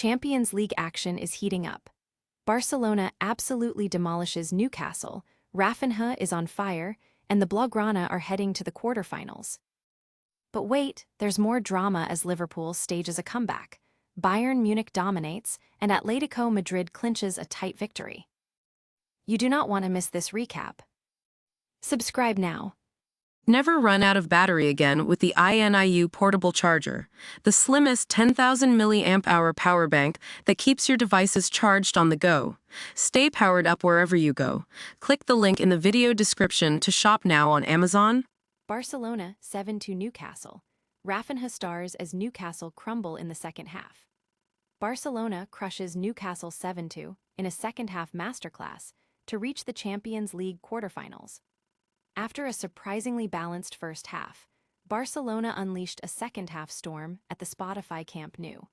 Champions League action is heating up. Barcelona absolutely demolishes Newcastle, Raphinha is on fire, and the Blaugrana are heading to the quarterfinals. But wait, there's more drama as Liverpool stages a comeback. Bayern Munich dominates, and Atlético Madrid clinches a tight victory. You do not want to miss this recap. Subscribe now. Never run out of battery again with the INIU portable charger, the slimmest 10,000 mAh power bank that keeps your devices charged on the go. Stay powered up wherever you go. Click the link in the video description to shop now on Amazon. Barcelona 7-2 Newcastle. Raphinha stars as Newcastle crumble in the second half. Barcelona crushes Newcastle 7-2 in a second-half masterclass to reach the Champions League quarterfinals. After a surprisingly balanced first half, Barcelona unleashed a second-half storm at the Spotify Camp Nou,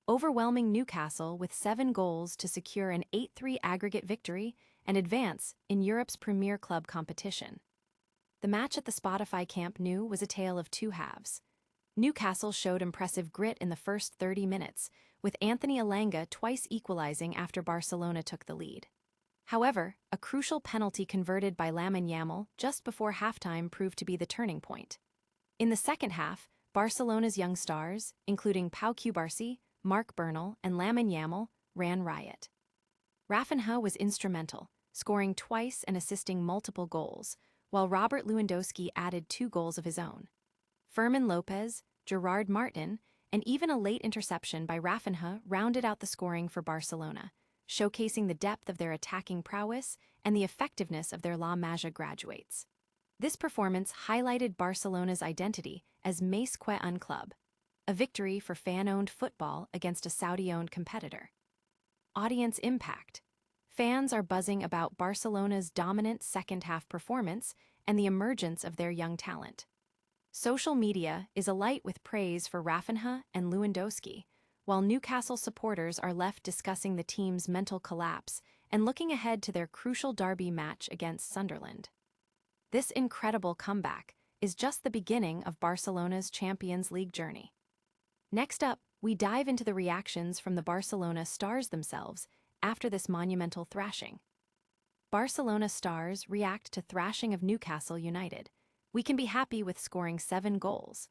overwhelming Newcastle with 7 goals to secure an 8-3 aggregate victory and advance in Europe's premier club competition. The match at the Spotify Camp Nou was a tale of two halves. Newcastle showed impressive grit in the first 30 minutes, with Anthony Elanga twice equalizing after Barcelona took the lead. However, a crucial penalty converted by Lamine Yamal just before halftime proved to be the turning point. In the second half, Barcelona's young stars, including Pau Cubarsí, Marc Bernal, and Lamine Yamal, ran riot. Raphinha was instrumental, scoring twice and assisting multiple goals, while Robert Lewandowski added 2 goals of his own. Fermin Lopez, Gerard Martin, and even a late interception by Raphinha rounded out the scoring for Barcelona, showcasing the depth of their attacking prowess and the effectiveness of their La Masia graduates. This performance highlighted Barcelona's identity as Mais qu'un club, a victory for fan-owned football against a Saudi-owned competitor. Audience impact. Fans are buzzing about Barcelona's dominant second-half performance and the emergence of their young talent. Social media is alight with praise for Raphinha and Lewandowski, while Newcastle supporters are left discussing the team's mental collapse and looking ahead to their crucial derby match against Sunderland. This incredible comeback is just the beginning of Barcelona's Champions League journey. Next up, we dive into the reactions from the Barcelona stars themselves after this monumental thrashing. Barcelona stars react to thrashing of Newcastle United. We can be happy with scoring 7 goals.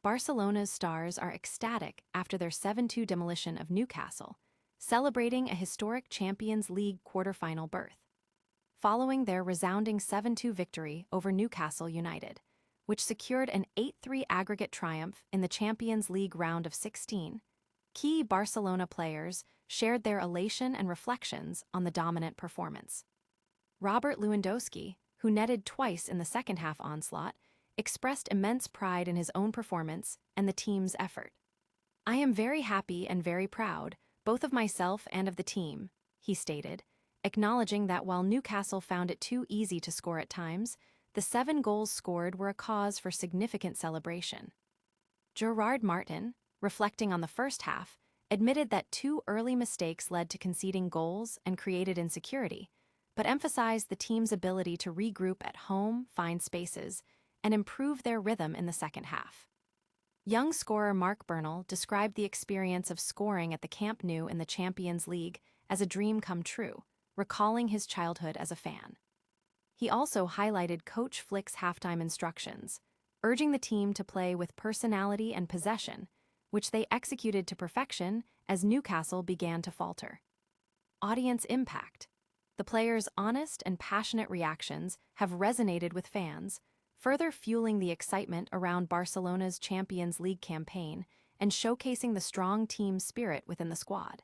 Barcelona's stars are ecstatic after their 7-2 demolition of Newcastle, celebrating a historic Champions League quarter-final berth. Following their resounding 7-2 victory over Newcastle United, which secured an 8-3 aggregate triumph in the Champions League round of 16, key Barcelona players shared their elation and reflections on the dominant performance. Robert Lewandowski, who netted twice in the second-half onslaught, expressed immense pride in his own performance and the team's effort. "I am very happy and very proud, both of myself and of the team," he stated, acknowledging that while Newcastle found it too easy to score at times, the 7 goals scored were a cause for significant celebration. Gerard Martin, reflecting on the first half, admitted that 2 early mistakes led to conceding goals and created insecurity, but emphasized the team's ability to regroup at home, find spaces, and improve their rhythm in the second half. Young scorer Marc Bernal described the experience of scoring at the Camp Nou in the Champions League as a dream come true, recalling his childhood as a fan. He also highlighted Coach Flick's halftime instructions, urging the team to play with personality and possession, which they executed to perfection as Newcastle began to falter. Audience impact. The players' honest and passionate reactions have resonated with fans, further fueling the excitement around Barcelona's Champions League campaign and showcasing the strong team spirit within the squad.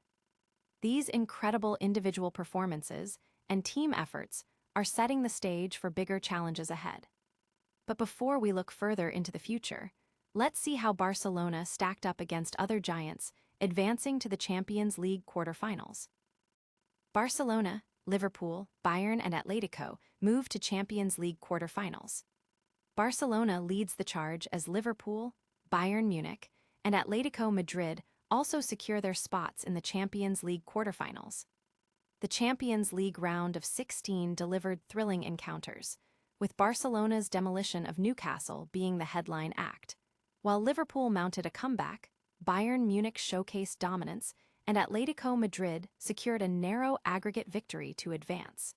These incredible individual performances and team efforts are setting the stage for bigger challenges ahead. But before we look further into the future, let's see how Barcelona stacked up against other giants advancing to the Champions League quarterfinals. Barcelona, Liverpool, Bayern, and Atlético move to Champions League quarterfinals. Barcelona leads the charge as Liverpool, Bayern Munich, and Atlético Madrid also secure their spots in the Champions League quarterfinals. The Champions League round of 16 delivered thrilling encounters, with Barcelona's demolition of Newcastle being the headline act. While Liverpool mounted a comeback, Bayern Munich showcased dominance and Atlético Madrid secured a narrow aggregate victory to advance.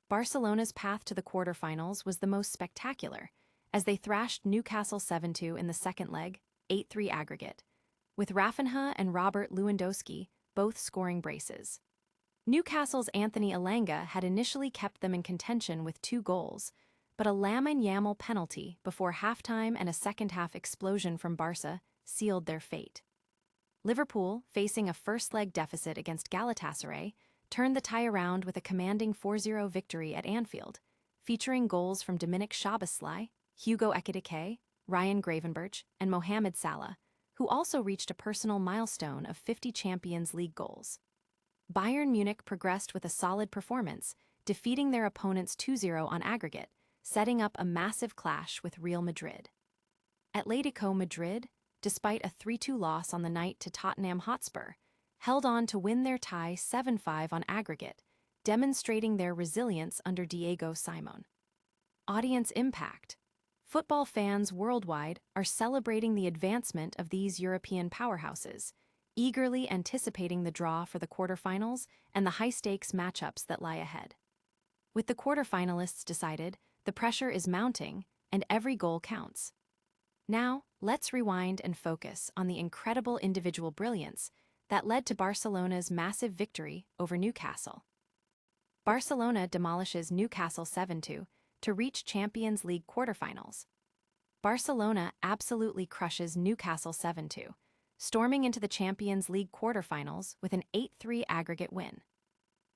Barcelona's path to the quarterfinals was the most spectacular, as they thrashed Newcastle 7-2 in the second leg, 8-3 aggregate, with Raphinha and Robert Lewandowski both scoring braces. Newcastle's Anthony Elanga had initially kept them in contention with 2 goals, but a Lamine Yamal penalty before halftime and a second-half explosion from Barca sealed their fate. Liverpool, facing a first-leg deficit against Galatasaray, turned the tie around with a commanding 4-0 victory at Anfield, featuring goals from Dominic Szoboszlai, Hugo Ekitike, Ryan Gravenberch, and Mohamed Salah, who also reached a personal milestone of 50 Champions League goals. Bayern Munich progressed with a solid performance, defeating their opponents 2-0 on aggregate, setting up a massive clash with Real Madrid. Atlético Madrid, despite a 3-2 loss on the night to Tottenham Hotspur, held on to win their tie 7-5 on aggregate, demonstrating their resilience under Diego Simon. Audience impact. Football fans worldwide are celebrating the advancement of these European powerhouses, eagerly anticipating the draw for the quarterfinals and the high-stakes matchups that lie ahead. With the quarterfinalists decided, the pressure is mounting, and every goal counts. Now, let's rewind and focus on the incredible individual brilliance that led to Barcelona's massive victory over Newcastle. Barcelona demolishes Newcastle 7-2 to reach Champions League quarterfinals. Barcelona absolutely crushes Newcastle 7-2, storming into the Champions League quarterfinals with an 8-3 aggregate win.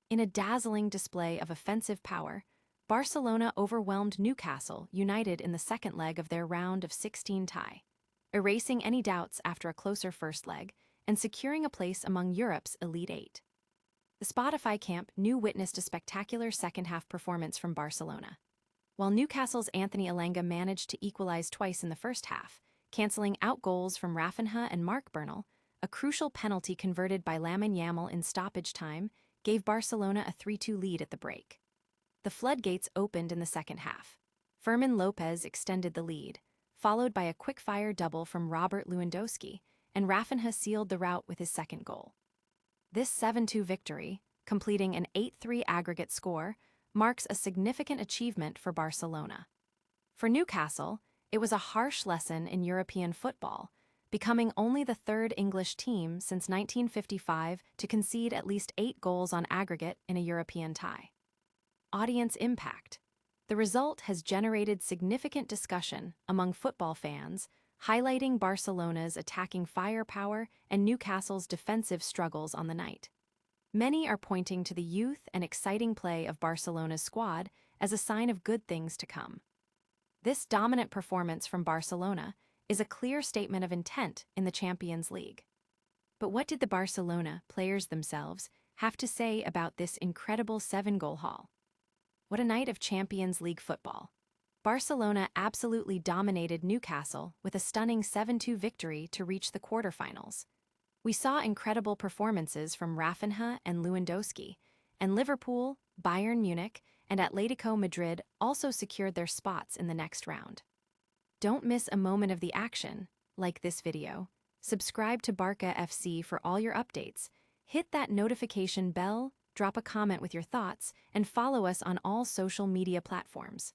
In a dazzling display of offensive power, Barcelona overwhelmed Newcastle United in the second leg of their round of 16 tie, erasing any doubts after a closer first leg and securing a place among Europe's Elite Eight. The Spotify camp witnessed a spectacular second-half performance from Barcelona. While Newcastle's Anthony Elanga managed to equalize twice in the first half, canceling out goals from Raphinha and Bernal, a crucial penalty converted by Lamine Yamal in stoppage time gave Barcelona a 3-2 lead at the break. The floodgates opened in the second half. Fermin Lopez extended the lead, followed by a quick-fire double from Robert Lewandowski, and Raphinha sealed the rout with his second goal. This 7-2 victory, completing an 8-3 aggregate score, marks a significant achievement for Barcelona. For Newcastle, it was a harsh lesson in European football, becoming only the third English team since 1955 to concede at least 8 goals on aggregate in a European tie. Audience impact. The result has generated significant discussion among football fans, highlighting Barcelona's attacking firepower and Newcastle's defensive struggles on the night. Many are pointing to the youth and exciting play of Barcelona's squad as a sign of good things to come. This dominant performance from Barcelona is a clear statement of intent in the Champions League. But what did the Barcelona players themselves have to say about this incredible 7-goal haul? What a night of Champions League football. Barcelona absolutely dominated Newcastle with a stunning 7-2 victory to reach the quarterfinals. We saw incredible performances from Raphinha and Lewandowski, and Liverpool, Bayern Munich, and Atlético Madrid also secured their spots in the next round. Don't miss a moment of the action. Like this video, subscribe to Barca FC for all your updates, hit that notification bell, drop a comment with your thoughts, and follow us on all social media platforms.